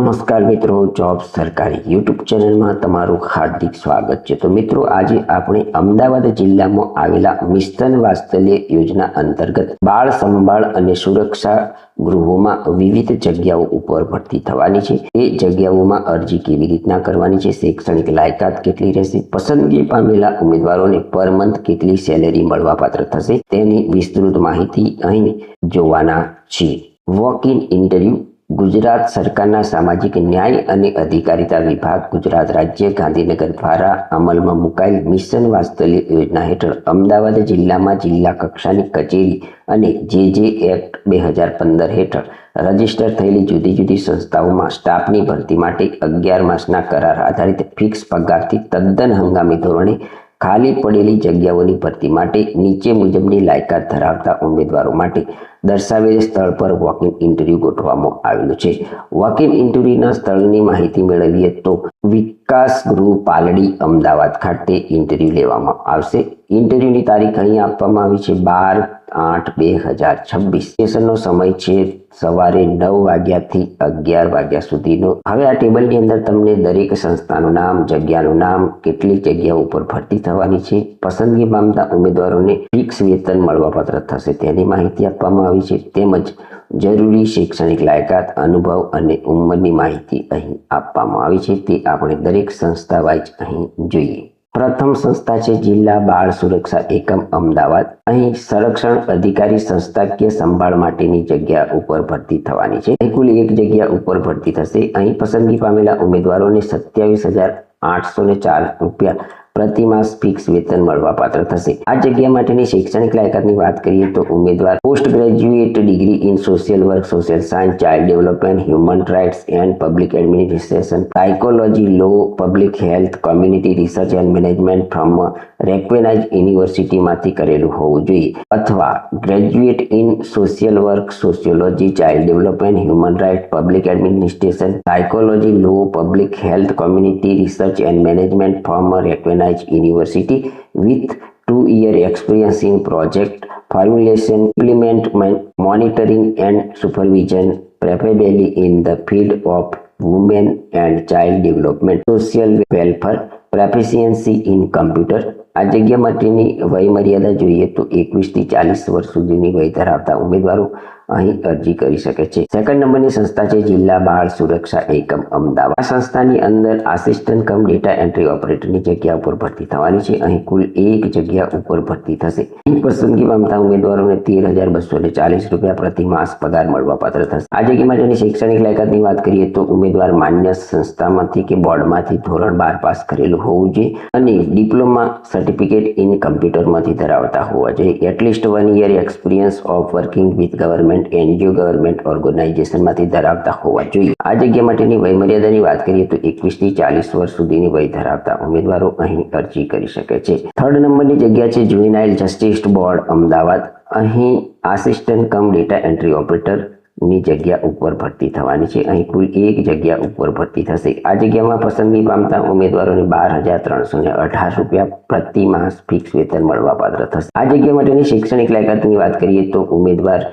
નમસ્કાર મિત્રો, જોબ સરકારી યુટ્યુબ ચેનલમાં તમારું હાર્દિક સ્વાગત છે। તો મિત્રો, આજે આપણે અમદાવાદ જિલ્લામાં આવેલા મિશન વાત્સલ્ય યોજના અંતર્ગત બાળ સંભાળ અને સુરક્ષા ગૃહોમાં વિવિધ જગ્યાઓ ઉપર ભરતી થવાની છે। એ જગ્યાઓમાં અરજી કેવી રીતના કરવાની છે, શૈક્ષણિક લાયકાત કેટલી રહેશે, પસંદગી પામેલા ઉમેદવારોને પર મંથ કેટલી સેલેરી મળવાપાત્ર થશે, તેની વિસ્તૃત માહિતી અહીં જોવાના છે। વોક ઇન ઇન્ટરવ્યુ ગુજરાત સરકારના સામાજિક ન્યાય અને અધિકારિતા વિભાગ ગુજરાત રાજ્ય ગાંધીનગર દ્વારા અમલમાં મુકાયેલ મિશન વાત્સલ્ય યોજના હેઠળ અમદાવાદ જિલ્લામાં જિલ્લા કક્ષાની કચેરી અને જે એક્ટ 2015 હેઠળ રજીસ્ટર થયેલી જુદી જુદી સંસ્થાઓમાં સ્ટાફની ભરતી માટે 11 માસના કરાર આધારિત ફિક્સ પગારથી તદ્દન હંગામી ધોરણે ખાલી પડેલી જગ્યાઓની ભરતી માટે નીચે મુજબની લાયકાત ધરાવતા ઉમેદવારો માટે દર્શાવેલ સ્થળ પર વોક ઇન ઇન્ટરવ્યુ ગોઠવવામાં આવેલું છે। વોક ઇન ઇન્ટરવ્યુના સ્થળની માહિતી મેળવીએ તો વિકાસ ગૃહ પાલડી અમદાવાદ ખાતે ઇન્ટરવ્યુ લેવામાં આવશે। ઇન્ટરવ્યુની તારીખ અહીં આપવામાં આવી છે 12/8/2026। સેશનનો સમય છે સવારે 9 વાગ્યાથી 11 વાગ્યા સુધીનો। હવે આ ટેબલની અંદર તમને દરેક સંસ્થાનું નામ, જગ્યાનું નામ, કેટલી જગ્યાઓ ઉપર ભરતી થવાની છે, પસંદગી પામતા ઉમેદવારોને ફિક્સ વેતન મળવાપાત્ર થશે તેની માહિતી આપવામાં આવી છે, તેમજ જરૂરી શૈક્ષણિક લાયકાત, અનુભવ અને ઉંમરની માહિતી અહીં આપવામાં આવી છે। તે આપણે દરેક સંસ્થા વાઇઝ અહીં જોઈએ। પ્રથમ સંસ્થા છે જિલ્લા બાળ સુરક્ષા એકમ અમદાવાદ। અહીં સંરક્ષણ અધિકારી સંસ્થાકીય સંભાળ માટેની જગ્યા ઉપર ભરતી થવાની છે। અહીં કુલ 1 જગ્યા ઉપર ભરતી થશે। અહીં પસંદગી પામેલા ઉમેદવારોને 27,804 રૂપિયા પ્રતિ માસ ફિક્સ વેતન મળવાપાત્ર થશે। આ જગ્યા માટેની શૈક્ષણિક લાયકાતની વાત કરીએ તો ઉમેદવાર post graduate degree in social work, social science, child development, human rights and public administration, psychology, law, public health, community research and management from recognise યુનિવર્સિટીમાંથી કરેલું હોવું જોઈએ, અથવા graduate in social work, sociology, child development, human rights, public administration, psychology, law, public health, community research and management from recognise University with 2 year experience in project formulation, implementation, monitoring and supervision, preferably in the field of women and child development, social welfare, proficiency in computer। આ જગ્યા માટેની વય મર્યાદા જોઈએ તો 21 થી 40 વર્ષ સુધીની વય ધરાવતા ઉમેદવારો અહીં અરજી કરી શકે છે। સેકન્ડ નંબરની સંસ્થા છે જિલ્લા બાળ સુરક્ષા એકમ અમદાવાદ। આ સંસ્થાની અંદર આસિસ્ટન્ટ કમ ડેટા એન્ટ્રી ઓપરેટરની જગ્યા ઉપર ભરતી થવાની છે। અહીં કુલ 1 જગ્યા ઉપર ભરતી થશે। અહીં પસંદગી પામતા ઉમેદવારોને 13,240 રૂપિયા પ્રતિ માસ પગાર મળવાપાત્ર થશે। આ જગ્યા માટેની શૈક્ષણિક લાયકાતની વાત કરીએ તો ઉમેદવાર માન્ય સંસ્થામાંથી કે બોર્ડમાંથી ધોરણ 12 પાસ કરેલું હોવું જોઈએ અને ડિપ્લોમા સર્ટિફિકેટ ઇન કમ્પ્યુટરમાંથી ધરાવતા હોવા જોઈએ। At least 1 year experience of working with government NGO, government ઓર્ગેનાઇઝેશનમાંથી ધરાવતા હોવા જોઈએ। આ જગ્યા માટેની વય મર્યાદાની વાત કરીએ તો 21 થી 40 વર્ષ સુધીની વય ધરાવતા ઉમેદવારો અહીં અરજી કરી શકે છે। થર્ડ નંબરની જગ્યા છે જુવેનાઇલ જસ્ટિસ બોર્ડ અમદાવાદ। અહીં assistant cum data entry operator ની જગ્યા ઉપર ભરતી થવાની છે। અહીં કુલ 1 જગ્યા ઉપર ભરતી થશે। આ જગ્યામાં પસંદગી પામતા ઉમેદવારોને 12,318 રૂપિયા પ્રતિ માસ ફિક્સ વેતન મળવાપાત્ર થશે। આ જગ્યા માટેની શૈક્ષણિક લાયકાતની વાત કરીએ તો ઉમેદવાર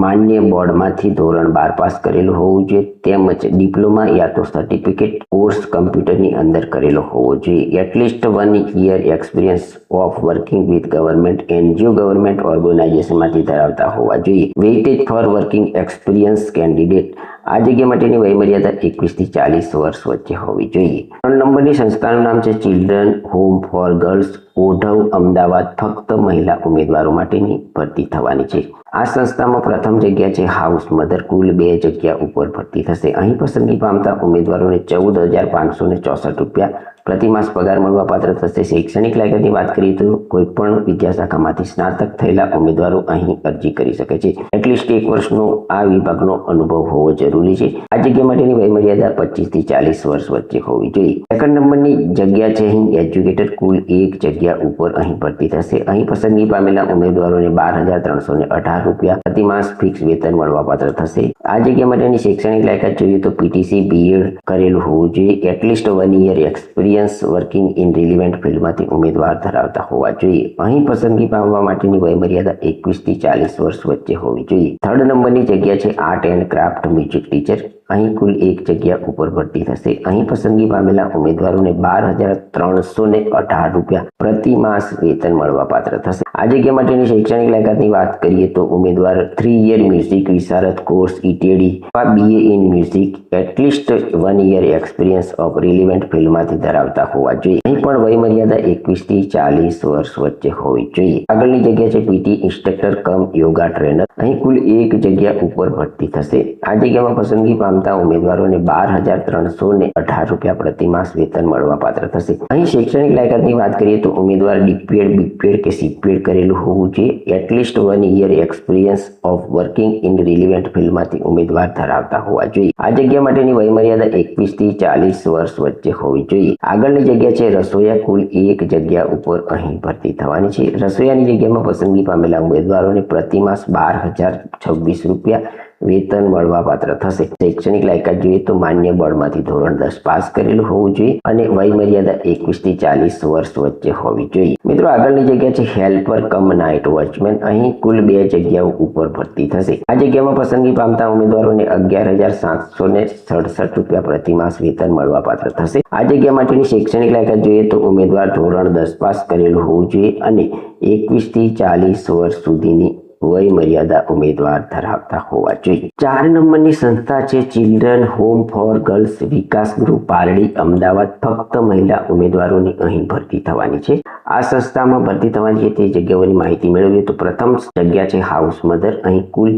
માન્ય બોર્ડમાંથી ધોરણ 12 પાસ કરેલું હોવું જોઈએ, તેમજ ડિપ્લોમા યા તો સર્ટિફિકેટ કોર્સ કમ્પ્યુટરની અંદર કરેલો હોવો જોઈએ। At least 1 year experience of working with government NGO, government ઓર્ગેનાઇઝેશનમાંથી ધરાવતા હોવા જોઈએ। Weightage for working experience candidate. આ જગ્યા માટેની વય મર્યાદા 21 થી 40 વર્ષ વચ્ચે હોવી જોઈએ। 3 નંબરની સંસ્થાનું નામ છે children home for girls Odhav Ahmedabad. ફક્ત મહિલા ઉમેદવારો માટેની ભરતી થવાની છે। આ સંસ્થામાં પ્રથમ જગ્યા છે હાઉસ મધર। કુલ 2 જગ્યા ઉપર ભરતી થશે। અહીં પસંદગી પામતા ઉમેદવારોને 14,564 રૂપિયા પ્રતિ માસ પગાર મળવાપાત્ર થશે। શૈક્ષણિક લાયકાતની વાત કરીએ તો કોઈ પણ વિદ્યાશાખામાંથી સ્નાતક થયેલા ઉમેદવારો અહીં અરજી કરી શકે છે। એટલીસ્ટ 1 વર્ષનો આ વિભાગનો અનુભવ હોવો જરૂરી છે। આ જગ્યા માટેની વય મર્યાદા 25 થી 40 વર્ષ વચ્ચે હોવી જોઈએ। સેકન્ડ નંબરની જગ્યા છે અહીં એજ્યુકેટર। કુલ 1 જગ્યા ઉપર અહીં ભરતી થશે। અહીં પસંદગી પામેલા ઉમેદવારોને 12,318 રૂપિયા પ્રતિ માસ ફિક્સ વેતન મળવાપાત્ર થશે। આ જગ્યા માટેની શૈક્ષણિક લાયકાત જોઈએ તો પીટીસી બીએડ કરેલું હોવું જોઈએ। At least 1 year experience working in relevant ફિલ્ડમાંથી ઉમેદવાર ધરાવતા હોવા જોઈએ। અહીં પસંદગી પામવા માટેની વય મર્યાદા 21 થી 40 વર્ષ વચ્ચે હોવી જોઈએ। થર્ડ નંબરની જગ્યા છે art and craft music music teacher. અહીં કુલ 1 જગ્યા ઉપર ભરતી થશે. અહીં પસંદગી પામેલા ઉમેદવારોને 12,318 રૂપિયા પ્રતિ માસ વેતન મળવાપાત્ર થશે. આ જગ્યા માટેની શૈક્ષણિક લાયકાતની વાત કરીએ તો ઉમેદવાર 3 યર મ્યુઝિક વિશારદ કોર્સ ETD અથવા BA in music at least 1 year experience of relevant ફિલ્ડમાંથી ધરાવતા હોવા જોઈએ. અહીં પણ વયમર્યાદા 21 થી 40 વર્ષ વચ્ચે હોવી જોઈએ. આગળની જગ્યા છે PT instructor cum yoga trainer. અહીં કુલ 1 જગ્યા ઉપર ભરતી થશે. આ જગ્યામાં પસંદગી પામતા ઉમેદવારોને 12,318 રૂપિયા પ્રતિ માસ વેતન મળવાપાત્ર થશે. અહીં શૈક્ષણિક લાયકાતની વાત કરીએ તો ઉમેદવાર DPED, BPED કે CPED કરેલું હોવું જોઈએ. At least 1 year experience of working in relevant ફિલ્ડમાંથી ઉમેદવાર ધરાવતા હોવા જોઈએ. આ જગ્યા માટેની વયમર્યાદા 21 થી 40 વર્ષ વચ્ચે હોવી જોઈએ. આગળની જગ્યા છે રસોઈયા. કુલ 1 જગ્યા ઉપર અહીં ભરતી થવાની છે. રસોઈયાની જગ્યામાં પસંદગી પામેલા ઉમેદવારોને પ્રતિ માસ 12,026 રૂપિયા વેતન મળવાપાત્ર થશે. શૈક્ષણિક લાયકાત જોઈએ તો માન્ય બોર્ડમાંથી ધોરણ 10 પાસ કરેલું હોવું જોઈએ અને વયમર્યાદા 21 થી 40 વર્ષ વચ્ચે હોવી જોઈએ. મિત્રો આગળની જગ્યા છે હેલ્પર કમ નાઇટ વોચમેન. અહીં કુલ 2 જગ્યાઓ ઉપર ભરતી થશે. આ જગ્યામાં પસંદગી પામતા ઉમેદવારોને 11,767 રૂપિયા પ્રતિ માસ વેતન મળવાપાત્ર થશે. આ જગ્યા માટેની શૈક્ષણિક લાયકાત જોઈએ તો ઉમેદવાર ધોરણ 10 પાસ કરેલું હોવું જોઈએ અને 21 થી 40 વર્ષ સુધીની વયમર્યાદા ઉમેદવાર ધરાવતા હોવા જોઈએ. 4 નંબરની સંસ્થા છે ચિલ્ડ્રન હોમ ફોર ગર્લ્સ વિકાસ ગૃહ પારડી અમદાવાદ. ફક્ત મહિલા ઉમેદવારોની અહીં ભરતી થવાની છે. આ સંસ્થામાં ભરતી થવાની છે તે જગ્યાઓની માહિતી મેળવીએ તો પ્રથમ જગ્યા છે હાઉસ મધર. અહીં કુલ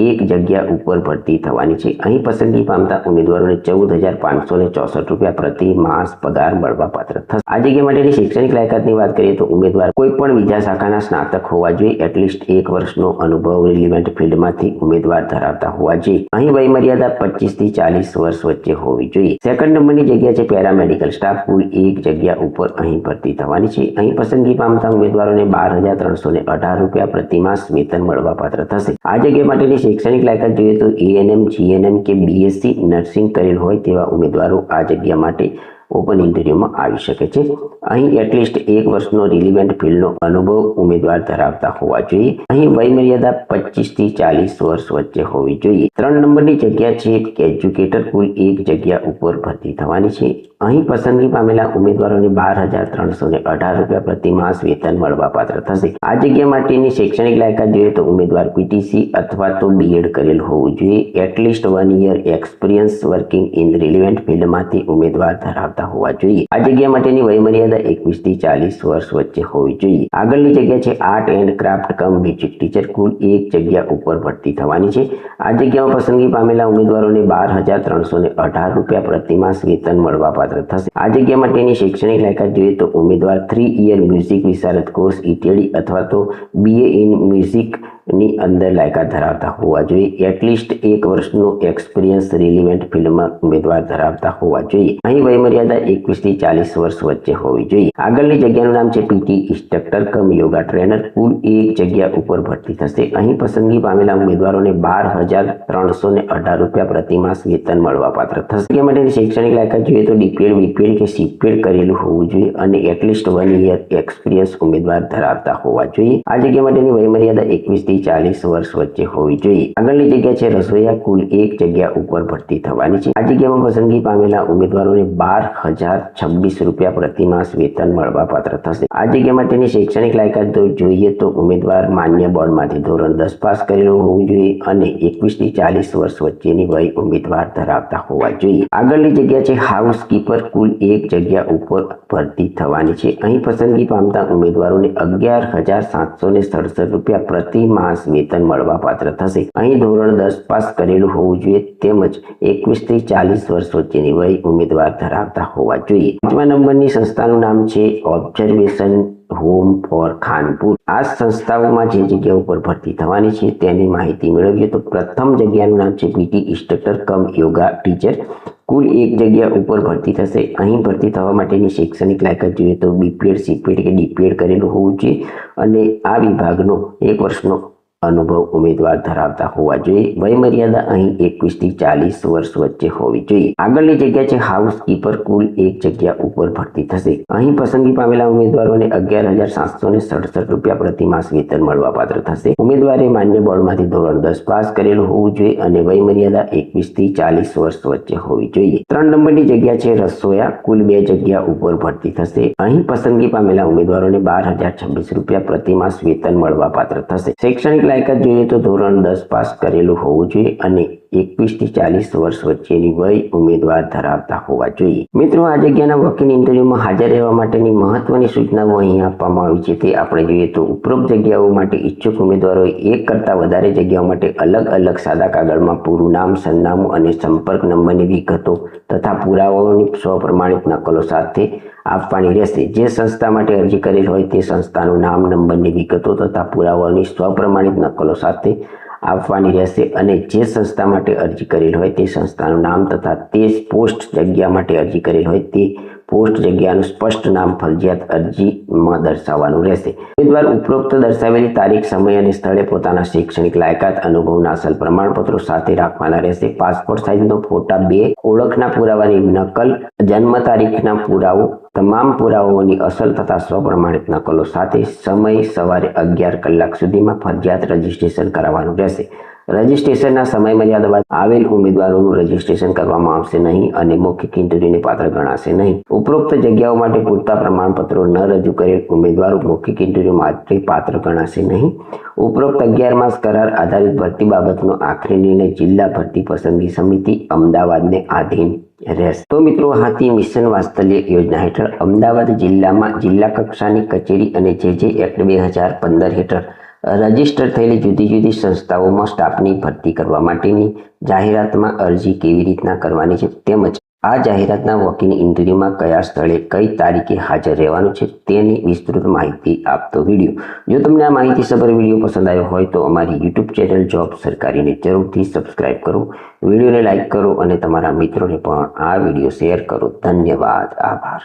1 જગ્યા ઉપર ભરતી થવાની છે. અહીં પસંદગી પામતા ઉમેદવારોને 14,564 રૂપિયા પ્રતિ માસ પગાર મળવાપાત્ર થશે. આ જગ્યા માટેની શૈક્ષણિક લાયકાતની વાત કરીએ તો ઉમેદવાર કોઈ પણ બીજા શાખાના સ્નાતક હોવા જોઈએ. એટલીસ્ટ 1 વર્ષનો અનુભવ રિલિવન્ટ ફિલ્ડમાંથી ઉમેદવાર ધરાવતા હોવા જોઈએ. અહીં વયમર્યાદા 25 થી 40 વર્ષ વચ્ચે હોવી જોઈએ. સેકન્ડ નંબરની જગ્યા છે પેરામેડિકલ સ્ટાફ. કુલ 1 જગ્યા ઉપર અહીં ભરતી થવાની છે. અહીં પસંદગી પામતા ઉમેદવારોને 12,318 રૂપિયા પ્રતિ માસ વેતન મળવાપાત્ર થશે. આ જગ્યા માટેની શૈક્ષણિક લાયકાત જોઈએ તો ANM, GNM કે BSc નર્સિંગ કરેલ હોય તેવા ઉમેદવારો આ જગ્યા માટે ઓપન ઇન્ટરવ્યુમાં આવી શકે છે. અહીં એટલીસ્ટ 1 વર્ષનો રિલિવન્ટ ફિલ્ડનો અનુભવ ઉમેદવાર ધરાવતા હોવા જોઈએ. અહીં વયમર્યાદા 25 થી 40 વર્ષ વચ્ચે હોવી જોઈએ. 3 નંબરની જગ્યા છે એજ્યુકેટર. કુલ 1 જગ્યા ઉપર ભરતી થવાની છે. અહીં પસંદગી પામેલા ઉમેદવારોને 12,318 રૂપિયા પ્રતિ માસ વેતન મળવાપાત્ર થશે. આ જગ્યા માટેની શૈક્ષણિક લાયકાત જોઈએ તો ઉમેદવાર PTC અથવા તો BEd કરેલ હોવું જોઈએ. At least 1 year experience working in relevant ફિલ્ડમાંથી ઉમેદવાર ધરાવતા હોવા જોઈએ. આ જગ્યા માટેની વયમર્યાદા 21 થી 40 વર્ષ વચ્ચે હોવી જોઈએ. આગળની જગ્યા છે art and craft cum music teacher. કુલ 1 જગ્યા ઉપર ભરતી થવાની છે. આ જગ્યામાં પસંદગી પામેલા ઉમેદવારોને 12,318 રૂપિયા પ્રતિ માસ વેતન મળવાપાત્ર થશે. આ જગ્યા માટેની શૈક્ષણિક લાયકાત જોઈએ તો ઉમેદવાર 3 યર મ્યુઝિક વિશારદ કોર્સ ETD અથવા તો BA ઇન મ્યુઝિક ની અંદર લાયકાત ધરાવતા હોવા જોઈએ. એટલીસ્ટ 1 વર્ષનો એક્સપિરિયન્સ રિલિવન્ટ ફિલ્ડમાં ઉમેદવાર ધરાવતા હોવા જોઈએ. અહીં વયમર્યાદા 21 થી 40 વર્ષ વચ્ચે હોવી જોઈએ. આગળની જગ્યાનું નામ છે PT instructor cum yoga trainer. કુલ 1 જગ્યા ઉપર ભરતી થશે. અહીં પસંદગી પામેલા ઉમેદવારોને 12,318 રૂપિયા પ્રતિ માસ વેતન મળવાપાત્ર થશે. જગ્યા માટેની શૈક્ષણિક લાયકાત જોઈએ તો DPED, BPED કે CPED કરેલું હોવું જોઈએ અને એટલીસ્ટ 1 યર એક્સપિરિયન્સ ઉમેદવાર ધરાવતા હોવા જોઈએ. આ જગ્યા માટેની વયમર્યાદા 21 થી 40 વર્ષ વચ્ચે હોવી જોઈએ. આગળની જગ્યા છે રસોઈયા. કુલ 1 જગ્યા ઉપર ભરતી થવાની છે. આ જગ્યામાં પસંદગી પામેલા ઉમેદવારોને 12,026 રૂપિયા પ્રતિ માસ વેતન મળવાપાત્ર થશે. આ જગ્યા માટેની શૈક્ષણિક લાયકાત જોઈએ તો ઉમેદવાર માન્ય બોર્ડમાંથી ધોરણ 10 પાસ કરેલું હોવું જોઈએ અને 21 થી 40 વર્ષ વચ્ચેની વય ઉમેદવાર ધરાવતા હોવા જોઈએ. આગળની જગ્યા છે હાઉસકીપર. કુલ 1 જગ્યા ઉપર ભરતી થવાની છે. અહીં પસંદગી પામતા ઉમેદવારોને 11,767 રૂપિયા પ્રતિ માસ વેતન મળવાપાત્ર થશે. અહીં ધોરણ 10 પાસ કરેલું હોવું જોઈએ તેમજ 21 થી 40 વર્ષ વચ્ચેની વય ઉમેદવાર ધરાવતા હોવા જોઈએ. 5મા નંબરની સંસ્થાનું નામ છે ઓબ્ઝર્વેશન હોમ ફોર ખાનપુર. આ સંસ્થાઓમાં જે જગ્યા ઉપર ભરતી થવાની છે તેની માહિતી મેળવીએ તો પ્રથમ જગ્યાનું નામ છે PT instructor cum yoga teacher. કુલ 1 જગ્યા ઉપર ભરતી થશે. અહીં ભરતી થવા માટેની શૈક્ષણિક લાયકાત જોઈએ તો BPED, CPED કે DPED કરેલું હોવું જોઈએ અને આ વિભાગનો 1 વર્ષનો અનુભવ ઉમેદવાર ધરાવતા હોવા જોઈએ. વયમર્યાદા અહીં 21 થી 40 વર્ષ વચ્ચે હોવી જોઈએ. આગળની જગ્યા છે હાઉસકીપર. કુલ એક જગ્યા ઉપર ભરતી થશે. અહીં પસંદગી પામેલા ઉમેદવારોને 11,767 રૂપિયા પ્રતિ માસ વેતન મળવાપાત્ર થશે. ઉમેદવારે માન્ય બોર્ડમાંથી ધોરણ 10 પાસ કરેલું હોવું જોઈએ અને વયમર્યાદા 21 થી 40 વર્ષ વચ્ચે હોવી જોઈએ. 3 નંબરની જગ્યા છે રસોયા. કુલ 2 જગ્યા ઉપર ભરતી થશે. અહીં પસંદગી પામેલા ઉમેદવારોને 12,026 રૂપિયા પ્રતિ માસ વેતન મળવાપાત્ર થશે. શૈક્ષણિક લાયકાત જોઈએ તો ધોરણ 10 પાસ કરેલું હોવું જોઈએ અને 21 થી 40 વર્ષ વચ્ચેની વય ઉમેદવાર ધરાવતા હોવા જોઈએ. મિત્રો, આ જગ્યાના વોક-ઇન ઇન્ટરવ્યુમાં હાજર રહેવા માટેની મહત્વની સૂચનાઓ અહીં આપવામાં આવી છે. તે આપણે જોઈએ તો ઉપરોક્ત જગ્યાઓ માટે ઈચ્છુક ઉમેદવારોએ એક કરતાં વધારે જગ્યાઓ માટે અલગ અલગ સાદા કાગળમાં પૂરું નામ, સરનામું અને સંપર્ક નંબરની વિગતો તથા પુરાવાઓની સ્વપ્રમાણિત નકલો સાથે આપવાની રહેશે. જે સંસ્થા માટે અરજી કરેલ હોય તે સંસ્થાનું નામ, નંબરની વિગતો તથા પુરાવાઓની સ્વપ્રમાણિત નકલો સાથે આપવાની રહેશે અને જે સંસ્થા માટે અરજી કરેલ હોય તે સંસ્થાનું નામ તથા તે પોસ્ટ જગ્યા માટે અરજી કરેલ હોય તે પોસ્ટ જગ્યાનું સ્પષ્ટ નામ ફરજિયાત અરજીમાં દર્શાવવાનું રહેશે. ઉમેદવાર ઉપરોક્ત દર્શાવેલી તારીખ, સમય અને સ્થળે પોતાના શૈક્ષણિક લાયકાત, અનુભવના અસલ પ્રમાણપત્રો સાથે રાખવાના રહેશે. પાસપોર્ટ સાઇઝનો ફોટા 2, ઓળખના પુરાવાની નકલ, જન્મ તારીખના પુરાવો, તમામ પુરાવાઓની અસલ તથા સ્વપ્રમાણિત નકલો સાથે સમય સવારે 11 કલાક સુધીમાં ફરજિયાત રજીસ્ટ્રેશન કરાવવાનું રહેશે. રજીસ્ટ્રેશનના સમય મર્યાદા બાદ આવેલ ઉમેદવારોનું રજીસ્ટ્રેશન કરવામાં આવશે નહીં અને મૌખિક ઇન્ટરવ્યુને પાત્ર ગણાશે નહીં. ઉપરોક્ત જગ્યાઓ માટે પૂરતા પ્રમાણપત્રો ન રજૂ કરેલ ઉમેદવારો મૌખિક ઇન્ટરવ્યુ માટે પાત્ર ગણાશે નહીં. ઉપરોક્ત 11 માસ કરાર આધારિત ભરતી બાબતનો આખરી નિર્ણય જિલ્લા ભરતી પસંદગી સમિતિ અમદાવાદને આધીન રહેશે. તો મિત્રો, હાથી મિશન વાત્સલ્ય યોજના હેઠળ અમદાવાદ જિલ્લામાં જિલ્લા કક્ષાની કચેરી અને જે એક્ટ 2015 હેઠળ રજીસ્ટર થયેલી જુદી જુદી સંસ્થાઓમાં સ્ટાફની ભરતી કરવા માટેની જાહેરાતમાં અરજી કેવી રીતના કરવાની છે તેમજ આ જાહેરાતના વોક-ઇન ઇન્ટરવ્યુમાં કયા સ્થળે કઈ તારીખે હાજર રહેવાનું છે તેની વિસ્તૃત માહિતી આપતો વિડીયો. જો તમને આ માહિતીસભર વિડીયો પસંદ આવ્યો હોય તો અમારી યુટ્યુબ ચેનલ જોબ સરકારીને જરૂરથી સબસ્ક્રાઇબ કરો, વિડીયોને લાઇક કરો અને તમારા મિત્રોને પણ આ વિડીયો શેર કરો. ધન્યવાદ. આભાર.